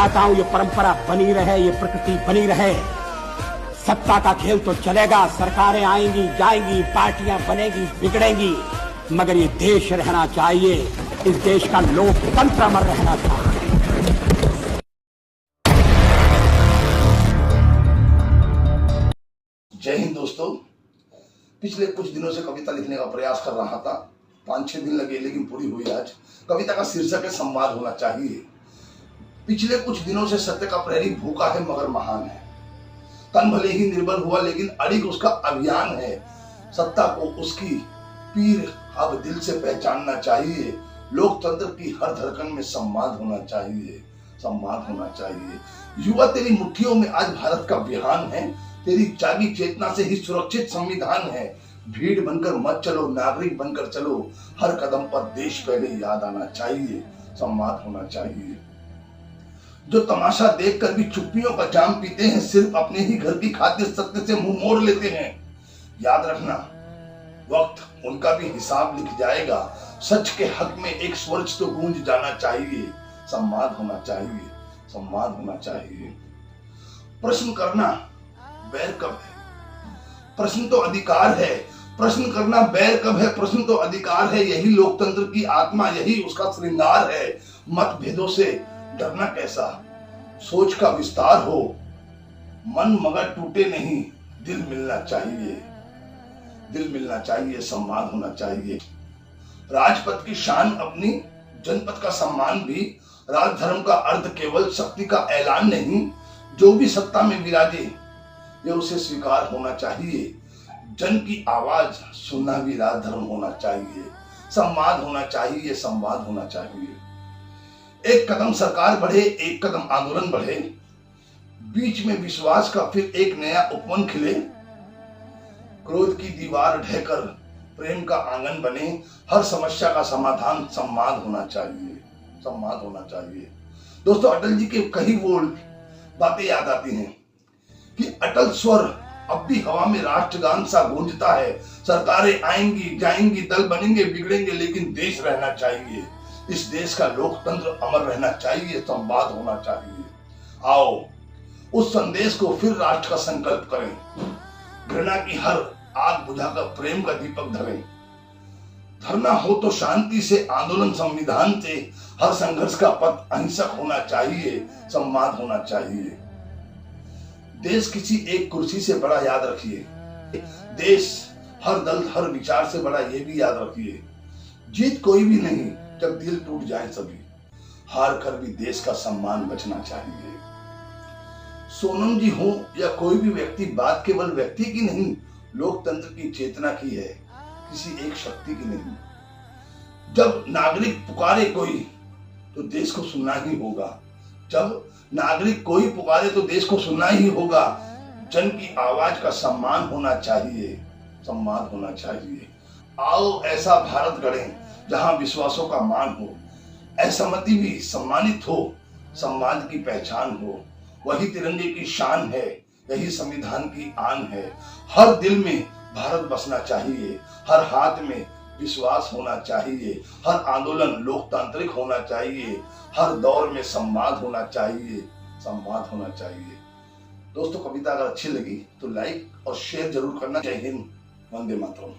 चाहता हूं ये परंपरा बनी रहे, ये प्रकृति बनी रहे। सत्ता का खेल तो चलेगा, सरकारें आएंगी जाएंगी, पार्टियां बनेगी बिगड़ेंगी, मगर ये देश रहना चाहिए, इस देश का लोकतंत्र अमर रहना चाहिए। जय हिंद दोस्तों। पिछले कुछ दिनों से कविता लिखने का प्रयास कर रहा था, 5-6 दिन लगे लेकिन पूरी हुई आज। कविता का शीर्षक है संवाद होना चाहिए। पिछले कुछ दिनों से सत्य का प्रहरी भूखा है मगर महान है। तन भले ही निर्बल हुआ लेकिन अड़िग उसका अभियान है। सत्ता को उसकी पीर अब दिल से पहचानना चाहिए। लोकतंत्र की हर धड़कन में संवाद होना चाहिए, संवाद होना चाहिए। युवा तेरी मुट्ठियों में आज भारत का विहान है। तेरी जागी चेतना से ही सुरक्षित संविधान है। भीड़ बनकर मत चलो, नागरिक बनकर चलो। हर कदम पर देश पहले याद आना चाहिए, संवाद होना चाहिए। जो तमाशा देखकर भी चुप्पियों का जाम पीते हैं, सिर्फ अपने ही घर की खातिर सत्य से मुंह मोड़ लेते हैं। याद रखना, वक्त उनका भी हिसाब लिख जाएगा। सच के हक में एक स्वर्च तो गूंज जाना चाहिए। संवाद होना चाहिए, संवाद होना चाहिए। प्रश्न करना बैर कब है? प्रश्न तो अधिकार है। प्रश्न करना बैर कब है? प्रश्न तो अधिकार है। यही लोकतंत्र की आत्मा, यही उसका श्रृंगार है। मतभेदों से डरना कैसा, सोच का विस्तार हो। मन मगर टूटे नहीं, दिल मिलना चाहिए, दिल मिलना चाहिए। संवाद होना चाहिए। राजपथ की शान अपनी, जनपद का सम्मान भी। राजधर्म का अर्थ केवल शक्ति का ऐलान नहीं। जो भी सत्ता में विराजे ये उसे स्वीकार होना चाहिए। जन की आवाज सुनना भी राजधर्म होना चाहिए। संवाद होना चाहिए, संवाद होना चाहिए। एक कदम सरकार बढ़े, एक कदम आंदोलन बढ़े। बीच में विश्वास का फिर एक नया उपवन खिले। क्रोध की दीवार ढहकर प्रेम का आंगन बने। हर समस्या का समाधान संवाद होना चाहिए, संवाद होना चाहिए। दोस्तों, अटल जी के कई वो बातें याद आती हैं कि अटल स्वर अब भी हवा में राष्ट्रगान सा गूंजता है। सरकारें आएंगी जाएंगी, दल बनेंगे बिगड़ेंगे, लेकिन देश रहना चाहिए। इस देश का लोकतंत्र अमर रहना चाहिए, संवाद होना चाहिए। आओ उस संदेश को फिर राष्ट्र का संकल्प करें। घृणा की हर आग बुझाकर प्रेम का दीपक धरें। धरना हो तो शांति से, आंदोलन संविधान से। हर संघर्ष का पथ अहिंसक होना चाहिए, संवाद होना चाहिए। देश किसी एक कुर्सी से बड़ा, याद रखिए। देश हर दल हर विचार से बड़ा, ये भी याद रखिए। जीत कोई भी नहीं जब दिल टूट जाए सभी। हार कर भी देश का सम्मान बचना चाहिए। सोनम जी हो या कोई भी व्यक्ति, बात केवल व्यक्ति की नहीं, लोकतंत्र की चेतना की है, किसी एक शक्ति की नहीं। जब नागरिक पुकारे कोई तो देश को सुनना ही होगा। जब नागरिक कोई पुकारे तो देश को सुनना ही होगा। जन की आवाज का सम्मान होना चाहिए, सम्मान होना चाहिए। आओ ऐसा भारत गढ़ें जहां विश्वासों का मान हो, असहमति भी सम्मानित हो, सम्मान की पहचान हो। वही तिरंगे की शान है, यही संविधान की आन है। हर दिल में भारत बसना चाहिए, हर हाथ में विश्वास होना चाहिए। हर आंदोलन लोकतांत्रिक होना चाहिए। हर दौर में संवाद होना चाहिए, संवाद होना चाहिए। दोस्तों, कविता अगर अच्छी लगी तो लाइक और शेयर जरूर करना। जय हिंद, वंदे मातरम।